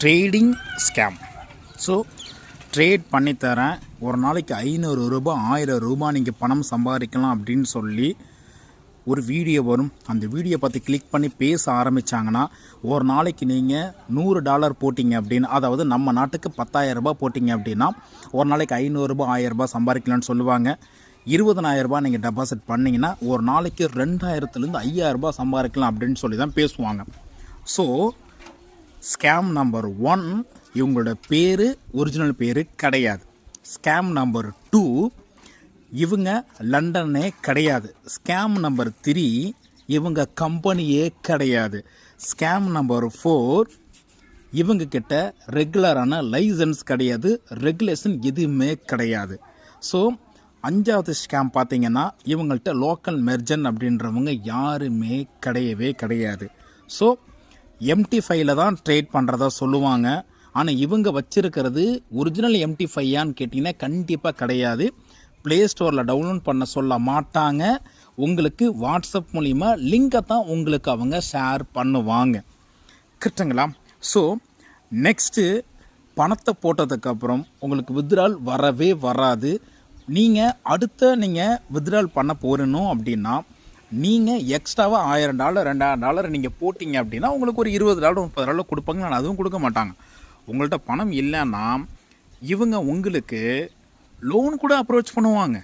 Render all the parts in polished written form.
Trading scam. So trade பண்ணித்தரேன், ஒரு நாளைக்கு 500 ரூபாய் 1000 ரூபாய் நீங்கள் பணம் சம்பாதிக்கலாம் அப்படின்னு சொல்லி ஒரு வீடியோ வரும். அந்த வீடியோ பார்த்து கிளிக் பண்ணி பேச ஆரம்பித்தாங்கன்னா ஒரு நாளைக்கு நீங்கள் $100 போட்டிங்க அப்படின்னு, அதாவது நம்ம நாட்டுக்கு 10,000 ரூபாய் போட்டிங்க அப்படின்னா ஒரு நாளைக்கு 500 ரூபாய் 1000 ரூபாய் சம்பாதிக்கலான்னு சொல்லுவாங்க. 20,000 ரூபாய் நீங்கள் டெபாசிட் பண்ணிங்கன்னா ஒரு நாளைக்கு 2000லேருந்து 5000 ரூபாய் சம்பாதிக்கலாம் அப்படின்னு சொல்லி தான் பேசுவாங்க. ஸோ ஸ்கேம் நம்பர் 1, இவங்களோட பேர் ஒரிஜினல் பேர் கிடையாது. ஸ்கேம் நம்பர் 2, இவங்க லண்டனே கிடையாது. ஸ்கேம் நம்பர் 3, இவங்க கம்பெனியே கிடையாது. ஸ்கேம் நம்பர் 4, இவங்க கிட்ட ரெகுலரான லைசன்ஸ் கிடையாது, ரெகுலேஷன் எதுவுமே கிடையாது. ஸோ 5வது ஸ்கேம் பார்த்தீங்கன்னா இவங்கள்ட்ட லோக்கல் மெர்ஜன் அப்படின்றவங்க யாருமே கிடையவே கிடையாது. ஸோ MT5 தான் ட்ரேட் பண்ணுறதா சொல்லுவாங்க. ஆனால் இவங்க வச்சுருக்கிறது ஒரிஜினல் MT5யான்னு கேட்டிங்கன்னா கண்டிப்பாக கிடையாது. ப்ளே ஸ்டோரில் டவுன்லோட் பண்ண சொல்ல மாட்டாங்க. உங்களுக்கு வாட்ஸ்அப் மூலிமா லிங்கை தான் உங்களுக்கு அவங்க ஷேர் பண்ணுவாங்க. கரெக்டுங்களா? ஸோ நெக்ஸ்ட்டு பணத்தை போட்டதுக்கப்புறம் உங்களுக்கு வித்ட்ரால் வரவே வராது. நீங்கள் வித்ட்ரால் பண்ண போகணும் அப்படின்னா நீங்கள் எக்ஸ்ட்ராவாக $1000 $2000 நீங்கள் போட்டிங்க அப்படின்னா உங்களுக்கு ஒரு $20 $30 கொடுப்பாங்க. நான் அதுவும் கொடுக்க மாட்டாங்க. உங்கள்கிட்ட பணம் இல்லைன்னா இவங்க உங்களுக்கு லோன் கூட அப்ரோச் பண்ணுவாங்க.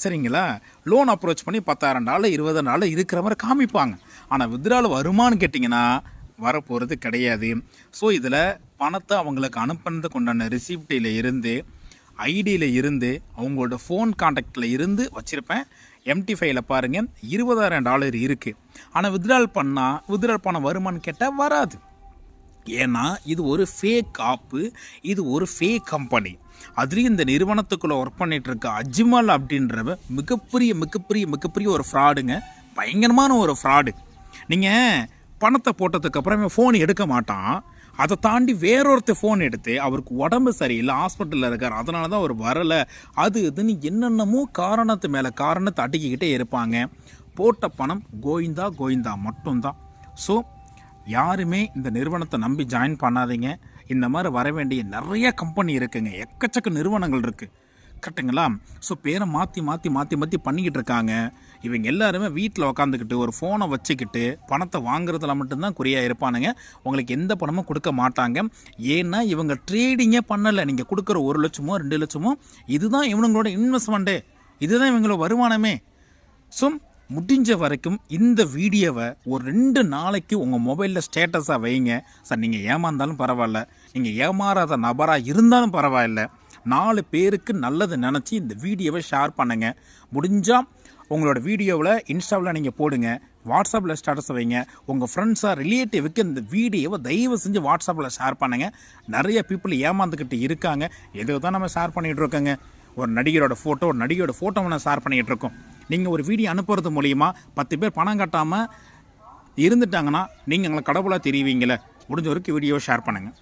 சரிங்களா? லோன் அப்ரோச் பண்ணி $10,000 $20,000 இருக்கிற மாதிரி காமிப்பாங்க. ஆனால் வித்ட்ரால் வருமானு கேட்டிங்கன்னா வரப்போகிறது கிடையாது. ஸோ இதில் பணத்தை அவங்களுக்கு அனுப்புனதுக்கு உண்டான ரிசிப்டில் இருந்து, ஐடியில் இருந்து, அவங்களோட ஃபோன் கான்டாக்டில் இருந்து வச்சுருப்பேன். MT5ல பாருங்கள் $20,000 இருக்குது. ஆனால் வித்ட்ரால் பணம் வருமானு கேட்டால் வராது. ஏன்னா இது ஒரு ஃபேக் ஆப்பு, இது ஒரு ஃபேக் கம்பெனி. அதுலேயும் இந்த நிறுவனத்துக்குள்ளே ஒர்க் பண்ணிகிட்ருக்க அஜ்மல் அப்படின்றவ மிகப்பெரிய ஒரு ஃப்ராடுங்க. பயங்கரமான ஒரு ஃப்ராடு. நீங்கள் பணத்தை போட்டதுக்கப்புறம் ஃபோன் எடுக்க மாட்டான். அதை தாண்டி வேறொருத்தர் ஃபோன் எடுத்து அவருக்கு உடம்பு சரியில்லை, ஹாஸ்பிட்டலில் இருக்கார், அதனால தான் அவர் வரலை, அது இதுன்னு என்னென்னமோ காரணத்து மேலே காரணத்தை அடிக்கிக்கிட்டே இருப்பாங்க. போட்ட பணம் கோயிந்தா மட்டும்தான். ஸோ யாருமே இந்த நிறுவனத்தை நம்பி ஜாயின் பண்ணாதீங்க. இந்த மாதிரி வர வேண்டிய நிறைய கம்பெனி இருக்குங்க, எக்கச்சக்க நிறுவனங்கள் இருக்குது. கரெக்டுங்களா? ஸோ பேரை மாற்றி பண்ணிக்கிட்டு இருக்காங்க. இவங்க எல்லாருமே வீட்டில் உக்காந்துக்கிட்டு ஒரு ஃபோனை வச்சுக்கிட்டு பணத்தை வாங்குறதுல மட்டும்தான் குறியாக இருப்பானுங்க. உங்களுக்கு எந்த பணமும் கொடுக்க மாட்டாங்க. ஏன்னா இவங்க ட்ரேடிங்கே பண்ணலை. நீங்கள் கொடுக்குற 1 லட்சமோ 2 லட்சமோ இதுதான் இவங்களோட இன்வெஸ்ட்மெண்ட்டு, இதுதான் இவங்களோட வருமானமே. ஸோ முடிஞ்ச வரைக்கும் இந்த வீடியோவை ஒரு 2 நாளைக்கு உங்கள் மொபைலில் ஸ்டேட்டஸாக வைங்க. சார் நீங்கள் ஏமாந்தாலும் பரவாயில்ல, நீங்கள் ஏமாறாத நபராக இருந்தாலும் பரவாயில்ல, 4 பேருக்கு நல்லது நினச்சி இந்த வீடியோவை ஷேர் பண்ணுங்கள். முடிஞ்சால் உங்களோட வீடியோவில் இன்ஸ்டாவில் நீங்கள் போடுங்க, வாட்ஸ்அப்பில் ஸ்டேட்டஸை வைங்க. உங்கள் ஃப்ரெண்ட்ஸாக ரிலேட்டிவுக்கு இந்த வீடியோவை தயவு செஞ்சு வாட்ஸ்அப்பில் ஷேர் பண்ணுங்கள். நிறைய பீப்புள் ஏமாந்துக்கிட்டு இருக்காங்க. எது தான் நம்ம ஷேர் பண்ணிகிட்டு இருக்கோங்க. ஒரு நடிகரோட ஃபோட்டோவை நான் ஷேர் பண்ணிகிட்டு இருக்கோம். நீங்கள் ஒரு வீடியோ அனுப்புறது மூலிமா 10 பேர் பணம் கட்டாமல் இருந்துட்டாங்கன்னா நீங்கள் எங்களை கடவுளாக தெரிவிங்களே. முடிஞ்ச வரைக்கும் வீடியோவை ஷேர் பண்ணுங்கள்.